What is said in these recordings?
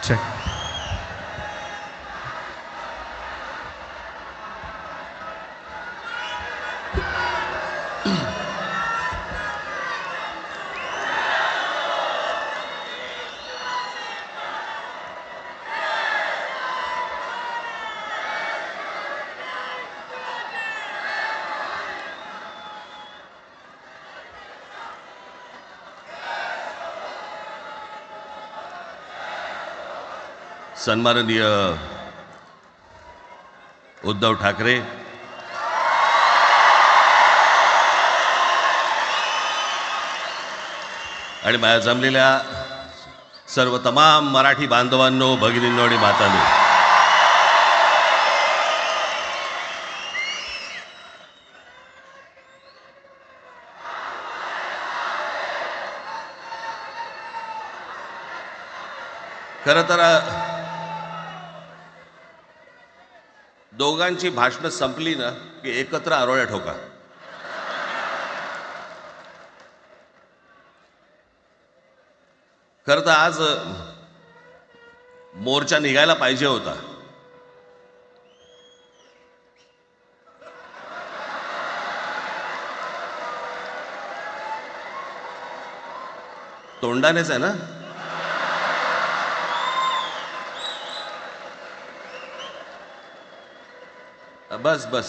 check. सन्माननीय उद्धव ठाकरे, आणि माझ्या जमलेल्या सर्व तमाम मराठी बांधवांनो, भगिनींनो आणि मातांनो, खरं तर दोघांची भाषणं संपली ना की एकत्र आरोळ्या ठोका. खरं तर आज मोर्चा निघायला पाहिजे होता. तोंडानेच आहे ना. बस बस,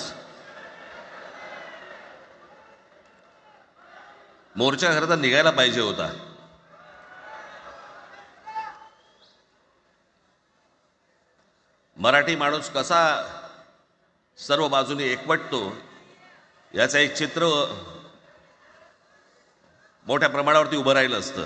मोर्चा खरं तर निघायला पाहिजे होता. मराठी माणूस कसा सर्व बाजूने एकवटतो याचं एक चित्र मोठ्या प्रमाणावरती उभं राहिलं असतं.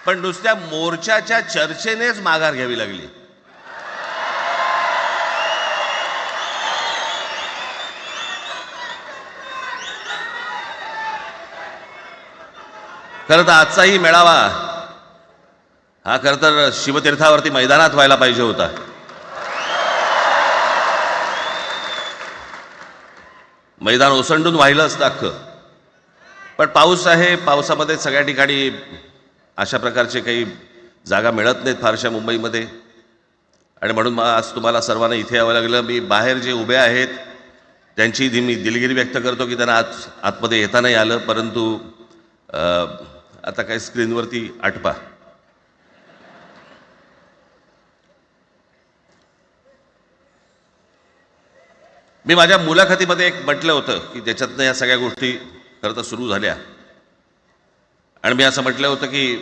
पण नुसत्या मोर्चाच्या चर्चेनेच माघार घ्यावी लागली. खरं तर आजचाही मेळावा हा खरं तर शिवतीर्थावरती मैदानात व्हायला पाहिजे होता. मैदान ओसंडून वाहिलं असतं अख्खं. पण पाऊस आहे, पावसामध्ये सगळ्या ठिकाणी अशा प्रकारचे काही जागा मिळत नाहीत फारशा मुंबईमध्ये, आणि म्हणून आज तुम्हाला सर्वांना इथे यावं लागलं. मी बाहेर जे उभे आहेत त्यांची मी दिलगिरी व्यक्त करतो की त्यांना आतमध्ये येता नाही आलं, परंतु आता काही स्क्रीनवरती आठवा. मी माझ्या मुलाखतीमध्ये एक म्हटलं होतं की त्याच्यातनं या सगळ्या गोष्टी खरं तर सुरू झाल्या, आणि मी असं म्हटलं होतं की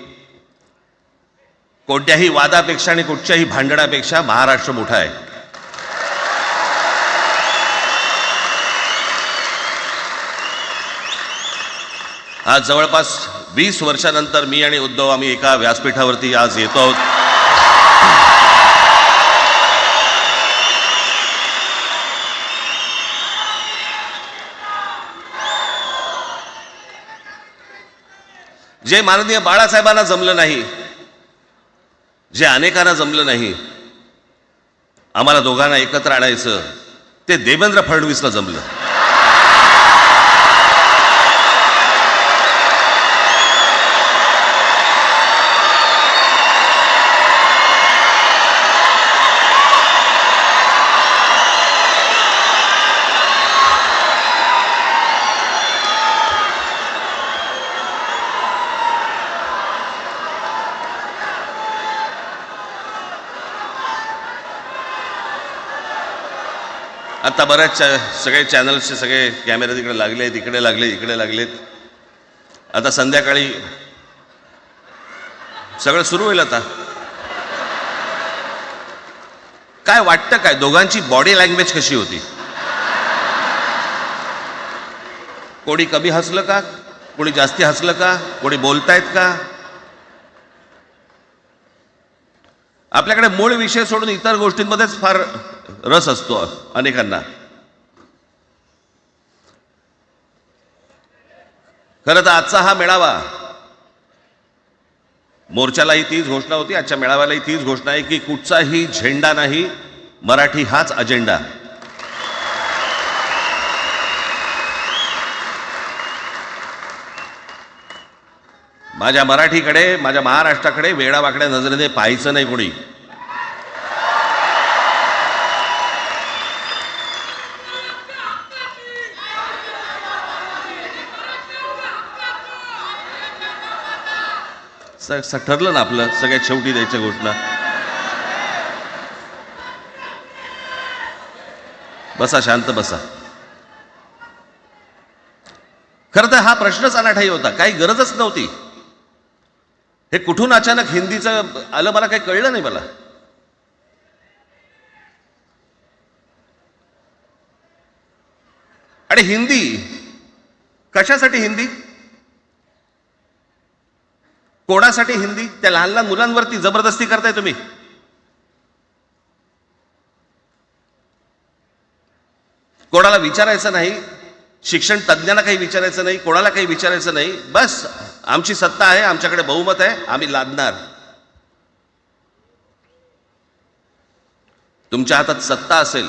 कोणत्याही वादापेक्षा आणि कुठच्याही भांडणापेक्षा महाराष्ट्र मोठा आहे. आज जवळपास 20 वर्षानंतर मी आणि उद्धव आम्ही एका व्यासपीठावरती आज येतो आहोत. जे माननीय बाळासाहेबांना जमलं नाही, जे अनेकांना जमलं नाही, आम्हाला दोघांना एकत्र आणायचं, ते देवेंद्र फडणवीसला जमलं. आता बऱ्याच सगळे चॅनल्सचे सगळे कॅमेरे तिकडे लागले, इकडे लागले, इकडे लागलेत. आता संध्याकाळी सगळं सुरू होईल. आता काय वाटतं, काय दोघांची बॉडी लँग्वेज कशी होती? कोणी कमी हसलं का, कोणी जास्ती हसलं का, कोणी बोलतायत का? आपल्याकडे मूळ विषय सोडून इतर गोष्टींमध्येच फार रस असतो अनेकांना. खरं तर आजचा हा मेळावा, मोर्चालाही तीच घोषणा होती, आजच्या मेळाव्यालाही तीच घोषणा आहे की कुठचाही झेंडा नाही, मराठी हाच अजेंडा. माझ्या मराठीकडे, माझ्या महाराष्ट्राकडे वेडावाकड्या नजरेने पाहायचं नाही कोणी. ठरलं ना आपलं सगळ्यात शेवटी द्यायच्या घोषणा. बसा, शांत बसा. खरं तर हा प्रश्नच अनाठाई होता, काही गरजच नव्हती. हे कुठून अचानक हिंदीचं आलं मला काही कळलं नाही. मला आणि हिंदी कशासाठी? हिंदी कोणासाठी? हिंदी त्या लहान लहान मुलांवरती जबरदस्ती करताय तुम्ही. कोणाला विचारायचं नाही, शिक्षण तज्ज्ञांना काही विचारायचं नाही, कोणाला काही विचारायचं नाही. बस आमची सत्ता आहे, आमच्याकडे बहुमत आहे, आम्ही लादणार. तुमच्या हातात सत्ता असेल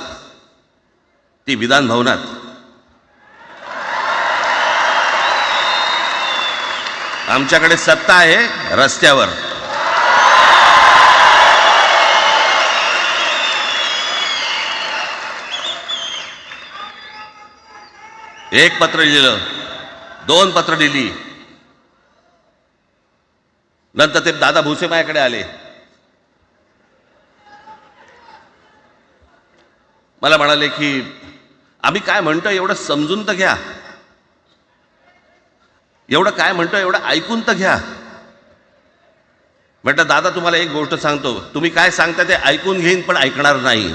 ती विधान भवनात, आमच्याकडे सत्ता आहे रस्त्यावर. एक पत्र लिहिलं, 2 पत्र लिहिली, नंतर ते दादा भुसे माझ्याकडे आले. मला म्हणाले की आम्ही काय म्हणतो एवढं समजून तर घ्या, एवढं काय म्हणतो एवढं ऐकून तर घ्या. म्हटलं दादा तुम्हाला एक गोष्ट सांगतो, तुम्ही काय सांगता ते ऐकून घेईन पण ऐकणार नाही.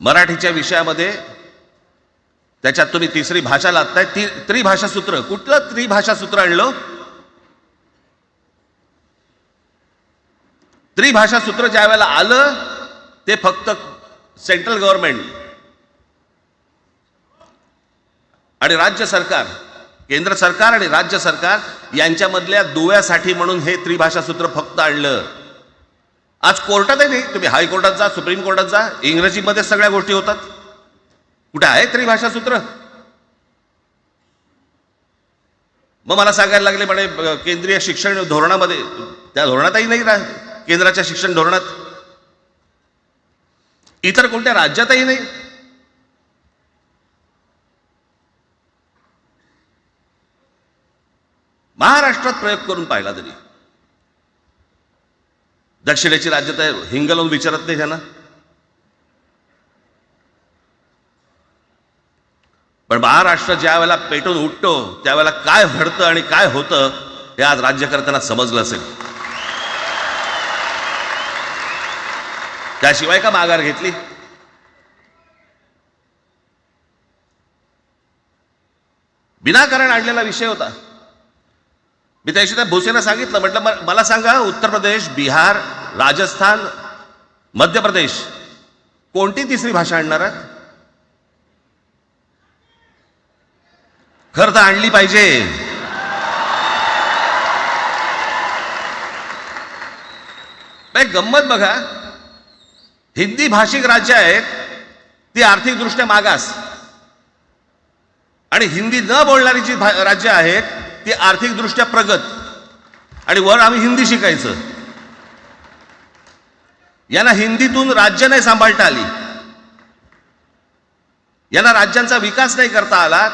मराठीच्या विषयामध्ये त्याच्यात तुम्ही तिसरी भाषा लादताय. त्रिभाषा सूत्र, कुठलं त्रिभाषा सूत्र आणलं? त्रिभाषा सूत्र ज्या वेळेला आलं ते फक्त सेंट्रल गव्हर्नमेंट आणि राज्य सरकार, केंद्र सरकार आणि राज्य सरकार यांच्यामधल्या दुव्यासाठी म्हणून हे त्रिभाषा सूत्र फक्त आणलं. आज कोर्टातही नाही, तुम्ही हायकोर्टात जा, सुप्रीम कोर्टात जा, इंग्रजीमध्ये सगळ्या गोष्टी होतात. कुठे आहे त्रिभाषा सूत्र? मग मला सांगायला लागले म्हणे केंद्रीय शिक्षण धोरणामध्ये, त्या धोरणातही नाही राहत, केंद्राच्या शिक्षण धोरणात, इतर कोणत्या राज्यातही नाही. महाराष्ट्रात प्रयोग करून पाहिला तरी दक्षिणेची राज्य तर हिंग लावून विचारत नाही त्यांना. पण महाराष्ट्र ज्या वेळेला पेटून उठतो त्यावेळेला काय घडतं आणि काय होतं हे आज राज्यकर्त्यांना समजलं असेल. त्याशिवाय का माघार घेतली? विनाकारण आणलेला विषय होता. मी त्याशी त्या भुसेंना सांगितलं, म्हटलं मला सांगा उत्तर प्रदेश, बिहार, राजस्थान, मध्य प्रदेश कोणती तिसरी भाषा आणणार आहात? खरं तर आणली पाहिजे. गंमत बघा, हिंदी भाषिक राज्य आहेत ती आर्थिकदृष्ट्या मागास, आणि हिंदी न बोलणारी जी राज्य आहेत ती आर्थिकदृष्ट्या प्रगत, आणि वर आम्ही हिंदी शिकायचं. यांना हिंदीतून राज्य नाही सांभाळता आली, यांना राज्यांचा विकास नाही करता आला.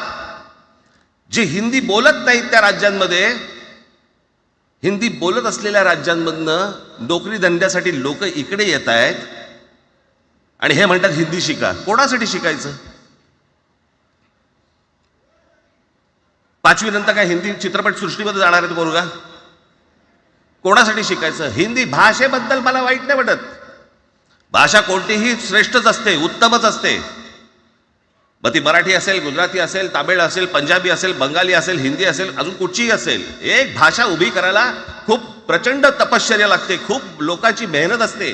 जे हिंदी बोलत नाहीत त्या राज्यांमध्ये, हिंदी बोलत असलेल्या राज्यांमधनं नोकरी धंद्यासाठी लोक इकडे येत आहेत आणि हे म्हणतात हिंदी शिका. कोणासाठी शिकायचं? 5वी नंतर काय हिंदी चित्रपट सृष्टीमध्ये जाणार आहेत पोरगा? कोणासाठी शिकायचं? हिंदी भाषेबद्दल मला वाईट नाही वाटत, भाषा कोणतीही श्रेष्ठच असते, उत्तमच असते. मग ती मराठी असेल, गुजराती असेल, तामिळ असेल, पंजाबी असेल, बंगाली असेल, हिंदी असेल, अजून कुठचीही असेल. एक भाषा उभी करायला खूप प्रचंड तपश्चर्या लागते, खूप लोकांची मेहनत असते.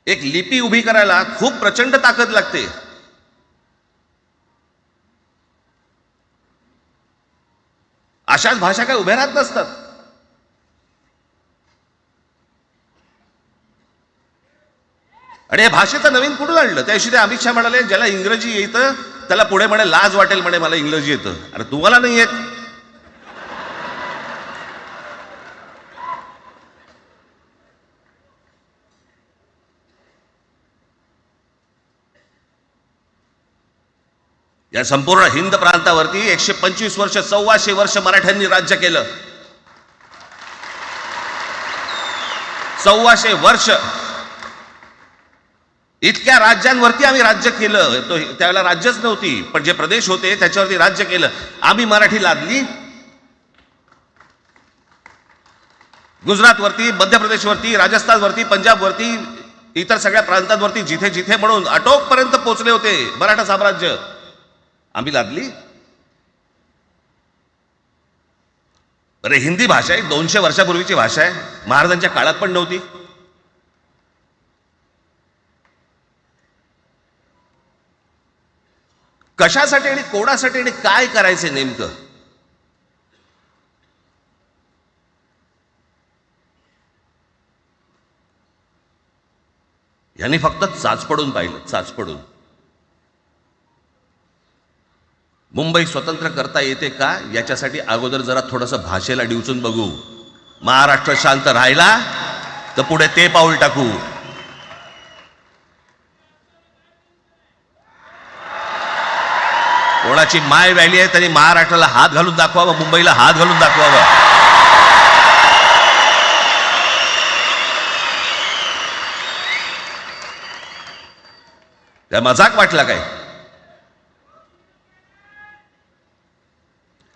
एक लिपी उभी करायला खूप प्रचंड ताकद लागते. अशाच भाषा काय उभ्या राहत नसतात. आणि या भाषेचं नवीन कुठून आणलं? त्याशी ते अमित शहा म्हणाले ज्याला इंग्रजी येतं त्याला पुढे म्हणे लाज वाटेल, म्हणे मला इंग्रजी येतं. अरे तुम्हाला नाही येत? या संपूर्ण हिंद प्रांतावरती 125 वर्ष, 1400 वर्ष मराठ्यांनी राज्य केलं. 1400 वर्ष इतक्या राज्यांवरती आम्ही राज्य केलं. तो त्यावेळेला राज्यच नव्हती, पण जे प्रदेश होते त्याच्यावरती राज्य केलं. आम्ही मराठी लादली गुजरातवरती, मध्य प्रदेशवरती, राजस्थानवरती, पंजाबवरती, इतर सगळ्या प्रांतांवरती जिथे जिथे म्हणून अटोकपर्यंत पोहोचले होते मराठा साम्राज्य, आम्ही लादली. अरे हिंदी भाषा आहे, 200 वर्षापूर्वीची भाषा आहे, महाराजांच्या काळात पण नव्हती. कशासाठी आणि कोणासाठी आणि काय करायचे नेमकं? यांनी फक्त चाचपडून पाहिलं, चाचपडून. मुंबई स्वतंत्र करता येते का याच्यासाठी अगोदर जरा थोडंसं भाषेला डिवचून बघू. महाराष्ट्र शांत राहिला तर पुढे ते पाऊल टाकू. कोणाची माय व्हॅली आहे त्यांनी महाराष्ट्राला हात घालून दाखवावा, मुंबईला हात घालून दाखवावा. त्या मजाक वाटला काय?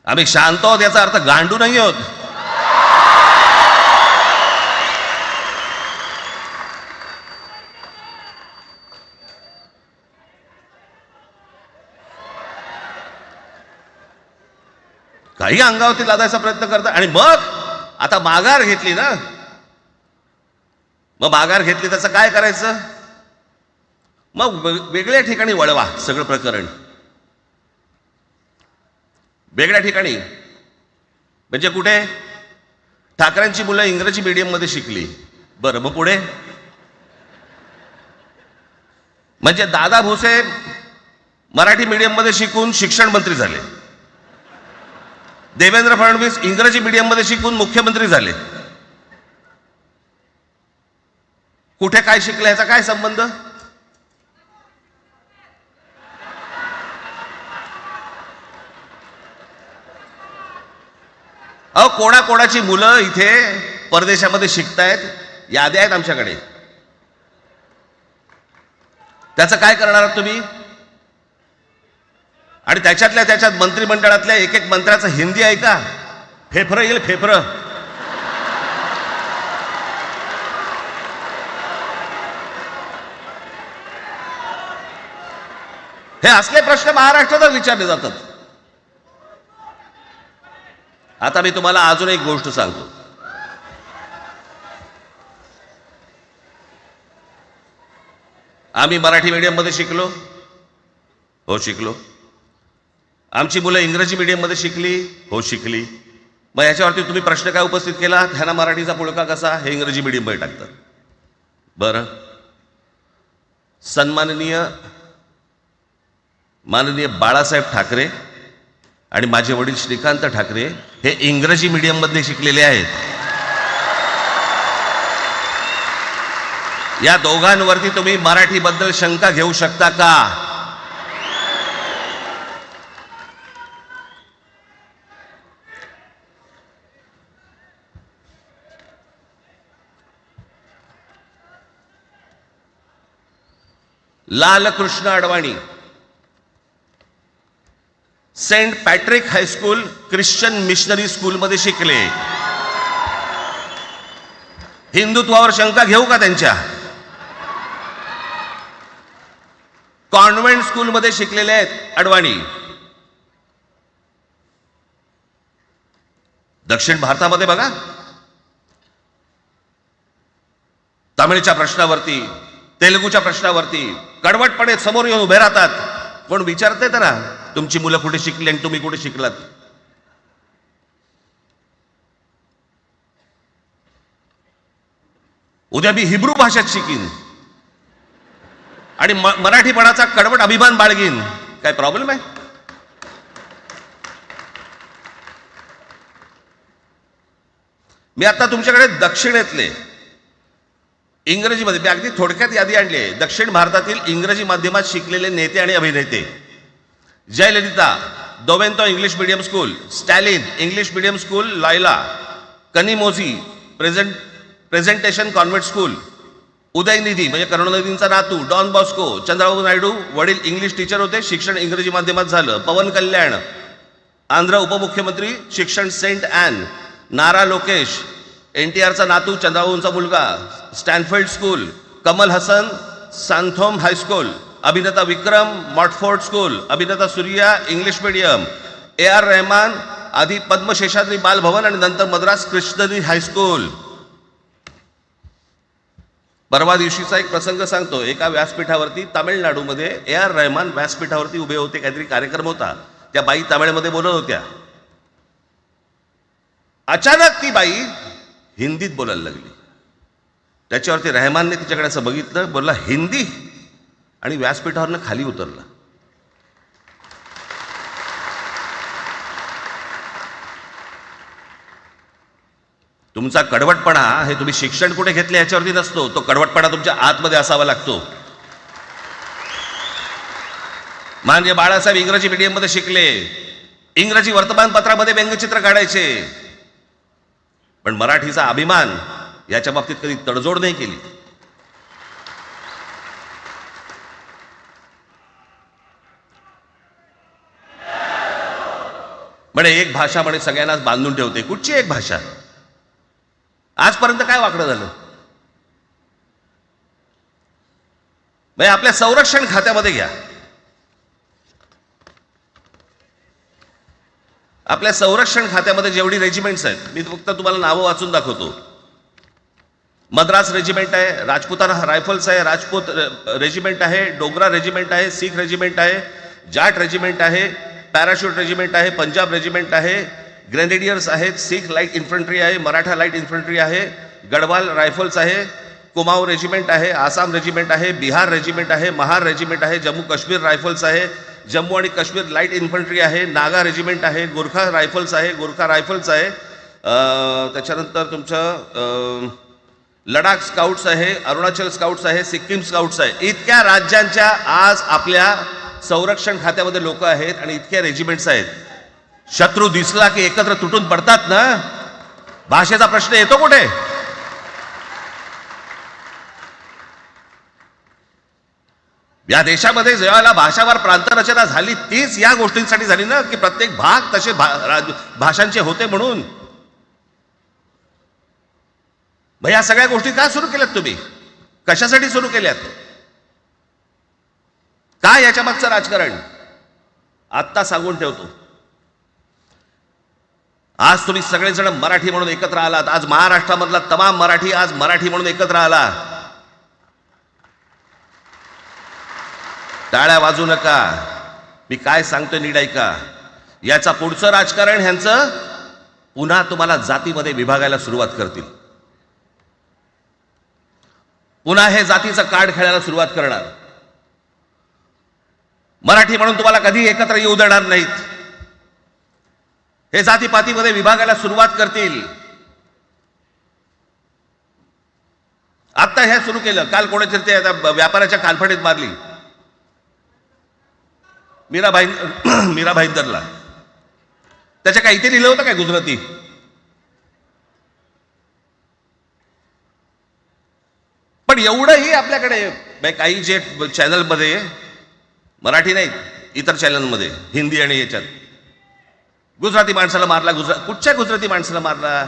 आम्ही शांत आहोत याचा अर्थ गांडू नाही आहोत. काही अंगावरती लादायचा प्रयत्न करतात आणि मग आता माघार घेतली ना, मग माघार घेतली त्याचं काय करायचं? मग वेगळ्या ठिकाणी वळवा सगळं प्रकरण. वेगळ्या ठिकाणी म्हणजे कुठे? ठाकरेंची मुलं इंग्रजी मीडियम मध्ये शिकली, बरं मग पुढे? म्हणजे दादा भुसे मराठी मीडियम मध्ये शिकून शिक्षण मंत्री झाले, देवेंद्र फडणवीस इंग्रजी मीडियम मध्ये शिकून मुख्यमंत्री झाले. कुठे काय शिकले याचा काय संबंध? अहो कोणाकोणाची मुलं इथे परदेशामध्ये शिकतायत, याद्या आहेत आमच्याकडे. त्याचं काय करणार आहात तुम्ही? आणि त्याच्यातल्या त्याच्यात मंत्रिमंडळातल्या एक एक मंत्र्याचं हिंदी आहे का? फेफरं येईल, फेफरं. हे असले प्रश्न महाराष्ट्रात विचारले जातात. आता मी तुम्हाला अजून एक गोष्ट सांगतो. आम्ही मराठी मीडियम मध्ये शिकलो, हो शिकलो. आमची मुलं इंग्रजी मीडियम मध्ये शिकली, हो शिकली. मग याच्यावरती तुम्ही प्रश्न काय उपस्थित केला? ह्यांना मराठीचा पुळका कसा? हे इंग्रजी मीडियम मध्ये टाकतात. बरं, सन्माननीय माननीय बाळासाहेब ठाकरे आणि माझे वडील श्रीकांत ठाकरे हे इंग्रजी मीडियम मध्ये शिकलेले आहेत. या दोघांवरती तुम्ही मराठीबद्दल शंका घेऊ शकता का? Lalkrishna Advani Saint Patrick high school Christian missionary school मध्ये शिकले. हिंदुत्वावर शंका घेऊ का त्यांच्या? कॉन्व्हेंट स्कूल मध्ये शिकलेले आहेत अडवाणी. दक्षिण भारतामध्ये बघा, तमिळच्या प्रश्नावरती, तेलुगूच्या प्रश्नावरती कडवटपणे समोर येऊन उभे राहतात. कोण विचारते तर ना, तुमची मुलं कुठे शिकली आणि तुम्ही कुठे शिकलात? उद्या मी हिब्रू भाषेत शिकीन आणि मराठीपणाचा कडवट अभिमान बाळगीन. काय प्रॉब्लेम आहे? मी आता तुमच्याकडे दक्षिणेतले इंग्रजीमध्ये, मी अगदी थोडक्यात यादी आणली आहे. दक्षिण भारतातील इंग्रजी माध्यमात शिकलेले नेते आणि अभिनेते: जयललिता, दोवेंतो English medium school, Stalin English medium school Loyola, Kanimozhi presentation convent school, Udhayanidhi म्हणजे करुणानिधींचा नातू, डॉन बॉस्को, चंद्रबाबू नायडू वडील इंग्लिश टीचर होते, शिक्षण इंग्रजी माध्यमात झालं, पवन कल्याण आंध्र उपमुख्यमंत्री, शिक्षण सेंट ॲन, नारा लोकेश NTRचा नातू चंद्रबाबूंचा मुलगा, Stanford school, Kamal Haasan Santhome high school, अभिनेता विक्रम मॉटफोर्ड स्कूल, अभिनेता Suriya English medium, AR Rahman आधी पद्मशेषाद्री बालभवन आणि नंतर मद्रास क्रिश्नरी हायस्कूल. परवा दिवशीचा एक प्रसंग सांगतो. एका व्यासपीठावरती तामिळनाडूमध्ये AR रहमान व्यासपीठावरती उभे होते, काहीतरी कार्यक्रम होता, त्या बाई तामिळमध्ये बोलत होत्या. अचानक ती बाई हिंदीत बोलायला लागली. त्याच्यावरती रहमानने तिच्याकडे असं बघितलं, बोलला हिंदी, आणि व्यासपीठावरनं खाली उतरला. तुमचा कडवटपणा हे तुम्ही शिक्षण कुठे घेतले याच्यावरती नसतो, तो कडवटपणा तुमच्या आतमध्ये असावा लागतो. म्हणजे बाळासाहेब इंग्रजी मीडियममध्ये शिकले, इंग्रजी वर्तमानपत्रामध्ये व्यंगचित्र काढायचे, पण मराठीचा अभिमान याच्या बाबतीत कधी तडजोड नाही केली. म्हणे एक भाषा म्हणे सगळ्यांनाच बांधून ठेवते. कुठची एक भाषा? आजपर्यंत काय वाकडं झालं? म्हणजे आपल्या संरक्षण खात्यामध्ये घ्या, आपल्या संरक्षण खात्यामध्ये जेवढी रेजिमेंट्स आहेत, मी फक्त तुम्हाला नावं वाचून दाखवतो. मद्रास रेजिमेंट आहे, राजपुताना रायफल्स आहे, राजपूत रेजिमेंट आहे, डोगरा रेजिमेंट आहे, सीख रेजिमेंट आहे, जाट रेजिमेंट आहे, पॅराशूट रेजिमेंट आहे, पंजाब रेजिमेंट आहे, ग्रेनेडियर्स आहेत, सीख लाईट इन्फंट्री आहे, मराठा लाईट इन्फंट्री आहे, गढवाल रायफल्स आहे, कुमाऊं रेजिमेंट आहे, आसाम रेजिमेंट आहे, बिहार रेजिमेंट आहे, महार रेजिमेंट आहे, जम्मू काश्मीर रायफल्स आहे, जम्मू आणि काश्मीर लाईट इन्फंट्री आहे, नागा रेजिमेंट आहे, गोरखा रायफल्स आहे, गोरखा रायफल्स आहे, त्याच्यानंतर तुमचं लडाख स्काउट्स आहे, अरुणाचल स्काउट्स आहे, सिक्कीम स्काउट्स आहे. इतक्या राज्यांच्या आज आपल्या संरक्षण खात्यामध्ये लोक आहेत आणि इतक्या रेजिमेंट्स आहेत. शत्रू दिसला की एकत्र तुटून पडतात ना. भाषेचा प्रश्न येतो कुठे? या देशामध्ये जेव्हा भाषावार प्रांतरचना झाली तीच या गोष्टींसाठी झाली ना, की प्रत्येक भाग तसे भाषांचे होते म्हणून. मग या सगळ्या गोष्टी का सुरू केल्यात तुम्ही? कशासाठी सुरू केल्यात? काय याच्या मागचं राजकारण? आत्ता सांगून ठेवतो. आज तुम्ही सगळेजण मराठी म्हणून एकत्र आलात. आज महाराष्ट्रामधला तमाम मराठी आज मराठी म्हणून एकत्र आला. टाळ्या वाजू नका. मी काय सांगतोय नीट ऐका. याचा पुढचं राजकारण ह्यांचं पुन्हा तुम्हाला जातीमध्ये विभागायला सुरुवात करतील. पुन्हा हे जातीचं कार्ड खेळायला सुरुवात करणार. मराठी म्हणून तुम्हाला कधी एकत्र येऊ देणार नाहीत. हे जातीपातीमध्ये विभागायला सुरुवात करतील. आता हे सुरू केलं. काल कोणातरी ते व्यापाऱ्याच्या कानफडीत मारली मीरा भाईंदरला. त्याच्या काय इथे लिहिलं होतं काय गुजराती? पण एवढंही आपल्याकडे काही जे चॅनलमध्ये, मराठी नाहीत इतर चॅनलमध्ये, हिंदी आणि याच्यात गुजराती माणसाला मारला. कुठच्या गुजराती माणसाला मारला?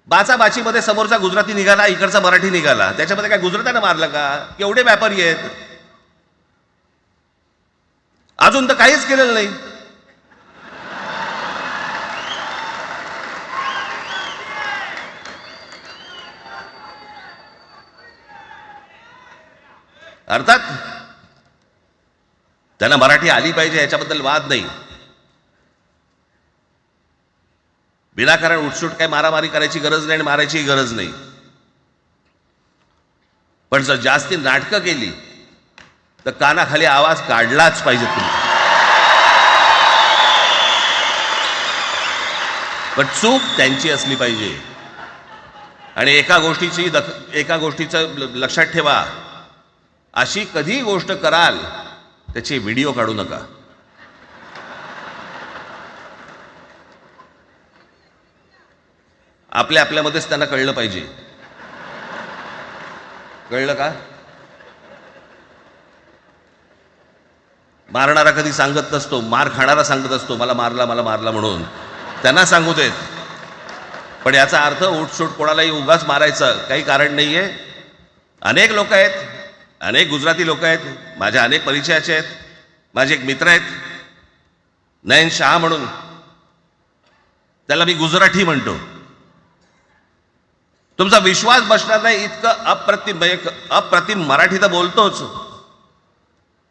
बाचाबाचीमध्ये समोरचा गुजराती निघाला, इकडचा मराठी निघाला. त्याच्यामध्ये काय गुजरात्यानं मारलं का? केवढे व्यापारी आहेत. अजून तर काहीच केलेलं नाही. अर्थात त्यांना मराठी आली पाहिजे याच्याबद्दल वाद नाही. विनाकारण उठसूट काय मारामारी करायची गरज नाही आणि मारायची गरज नाही. पण जर जास्ती नाटकं केली तर कानाखाली आवाज काढलाच पाहिजे तुम्ही. पण चूक त्यांची असली पाहिजे. आणि एका गोष्टीचं लक्षात ठेवा, अशी कधी गोष्ट कराल त्याची व्हिडिओ काढू नका. आपल्यामध्येच त्यांना कळलं पाहिजे. कळलं का? मारणारा कधी सांगत नसतो, मार खाणारा सांगत असतो मला मारला म्हणून. त्यांना सांगू देत. पण याचा अर्थ उठसूट कोणालाही उगाच मारायचं काही कारण नाहीये. अनेक लोक आहेत, अनेक गुजराती लोक आहेत, माझ्या अनेक परिचयाचे आहेत. माझे एक मित्र आहेत नयन शाह म्हणून, त्याला मी गुजराठी म्हणतो. तुमचा विश्वास बसणार नाही इतकं अप्रतिम मराठी तर बोलतोच,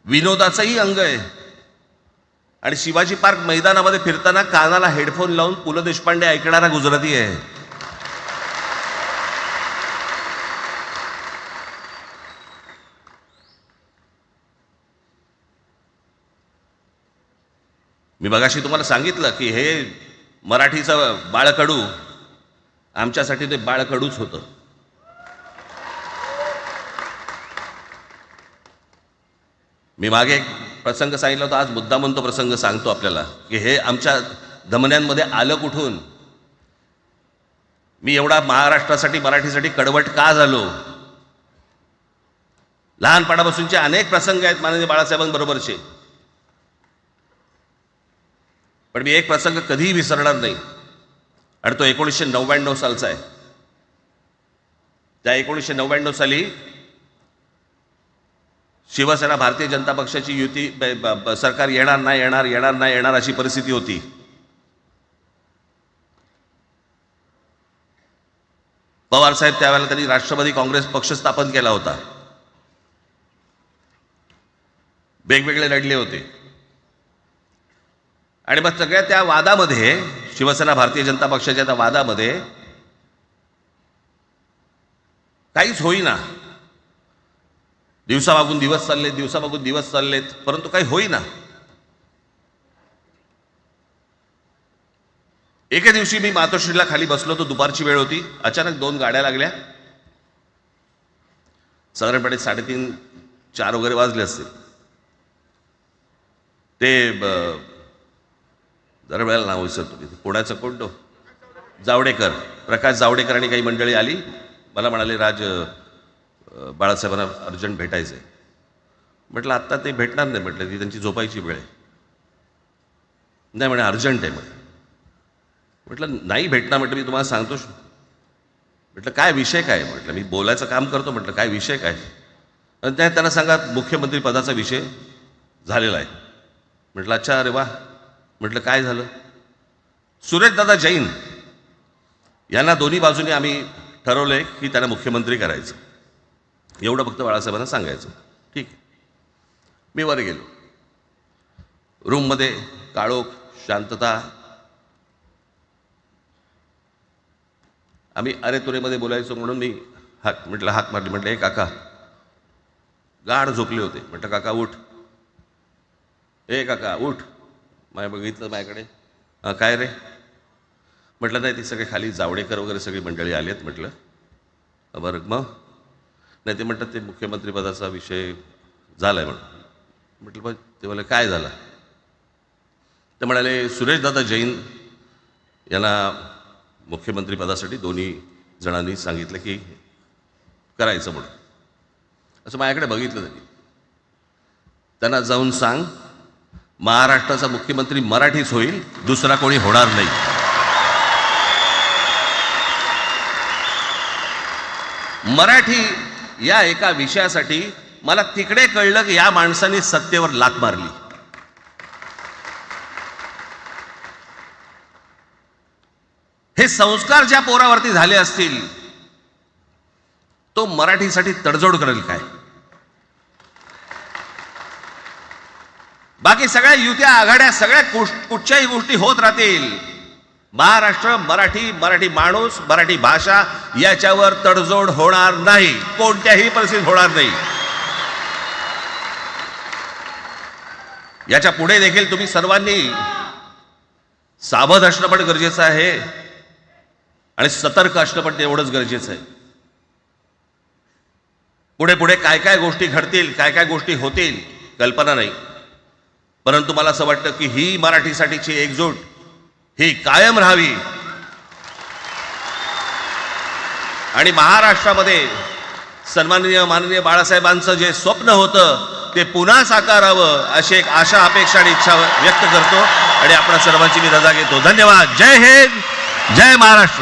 विनोदाचंही अंग आहे. आणि शिवाजी पार्क मैदानामध्ये फिरताना कानाला हेडफोन लावून पु ल देशपांडे ऐकणारा गुजराती आहे. मी मगाशी तुम्हाला सांगितलं की हे मराठीचं बाळकडू, आमच्यासाठी ते बाळकडूच होतं. मी मागे एक प्रसंग सांगितला होता, आज मुद्दामून तो प्रसंग सांगतो आपल्याला की हे आमच्या धमन्यांमध्ये आलं कुठून. मी एवढा महाराष्ट्रासाठी मराठीसाठी कडवट का झालो. लहानपणापासूनचे अनेक प्रसंग आहेत माननीय बाळासाहेबांबरोबरचे, पण मी एक प्रसंग कधीही विसरणार नाही. आणि तो 1999 सालचा आहे. त्या 1999 साली शिवसेना भारतीय जनता पक्षाची युती सरकार येणार अशी परिस्थिती होती. पवार साहेब त्यावेळेला त्यांनी राष्ट्रवादी काँग्रेस पक्ष स्थापन केला होता. वेगवेगळे लढले होते. आणि मग सगळ्या त्या वादामध्ये, शिवसेना भारतीय जनता पक्षाच्या त्या वादामध्ये काहीच होईना. दिवसामागून दिवस चाललेत, परंतु काही होईना. एके दिवशी मी मातोश्रीला खाली बसलो होतो, दुपारची वेळ होती. अचानक 2 गाड्या लागल्या. साधारणपणे 3:30-4 वगैरे वाजले असते. ते जरा वेळेला नाव विसरतो मी, पुण्याचं कोणतो जावडेकर, प्रकाश जावडेकर आणि काही मंडळी आली. मला म्हणाले, राज बाळासाहेबांना अर्जंट भेटायचं आहे. म्हटलं आत्ता ते भेटणार नाही. म्हटलं ती त्यांची झोपायची वेळ आहे. नाही म्हणे अर्जंट आहे म्हणे. म्हटलं नाही भेटणार. म्हटलं मी तुम्हाला सांगतो. म्हटलं काय विषय काय. म्हटलं मी बोलायचं काम करतो. म्हटलं काय विषय काय. आणि त्यांना सांगा मुख्यमंत्री पदाचा विषय झालेला आहे. म्हटलं अच्छा, अरे वा. म्हटलं काय झालं. सुरेशदादा जैन यांना दोन्ही बाजूने आम्ही ठरवलंय की त्यांना मुख्यमंत्री करायचं. एवढं फक्त बाळासाहेबांना सांगायचं. ठीक आहे. मी वर गेलो. रूममध्ये काळोख, शांतता. आम्ही अरे तुरेमध्ये बोलायचो म्हणून मी हाक मारली. म्हटलं हे काका गाढ झोपले होते. म्हटलं काका उठ. ए काका उठ. माझ्या बघितलं माझ्याकडे. काय रे. म्हटलं नाही ती सगळे खाली जावडेकर वगैरे सगळी मंडळी आली आहेत. म्हटलं बरं मग. नाही ते म्हणतात ते मुख्यमंत्री पदाचा विषय झाला आहे म्हणून. म्हटलं पण ते म्हणाले काय झालं. ते म्हणाले सुरेशदादा जैन यांना मुख्यमंत्री पदासाठी दोन्ही जणांनी सांगितलं की करायचं म्हणून. असं माझ्याकडे बघितलं त्यांनी. त्यांना जाऊन सांग महाराष्ट्राचा मुख्यमंत्री मराठीच होईल, दुसरा कोणी होणार नाही. मराठी या एका विषयासाठी मला तिकडे कळलं की या माणसाने सत्तेवर लाथ मारली. हे संस्कार ज्या पोरावरती झाले असतील तो मराठीसाठी तडजोड करेल काय. बाकी सगळ्या युत्या आघाड्या सगळ्या कुठच्याही गोष्टी होत राहतील. महाराष्ट्र, मराठी माणूस, मराठी भाषा याच्यावर तडजोड होणार नाही. कोणत्याही परिस्थितीत होणार नाही. याच्या पुढे देखील तुम्ही सर्वांनी सावध असणं पण गरजेचं आहे आणि सतर्क असणं पण तेवढंच गरजेचं आहे. पुढे पुढे काय काय गोष्टी घडतील, काय काय गोष्टी होतील कल्पना नाही, परंतु मला असं वाटतं की ही मराठीसाठीची एकजूट ही कायम राहावी आणि महाराष्ट्रामध्ये सन्माननीय माननीय बाळासाहेबांचं जे स्वप्न होतं ते पुन्हा साकारावं अशी एक आशा, अपेक्षा आणि इच्छा व्यक्त करतो आणि आपल्या सर्वांची मी रजा घेतो. धन्यवाद. जय हिंद, जय महाराष्ट्र.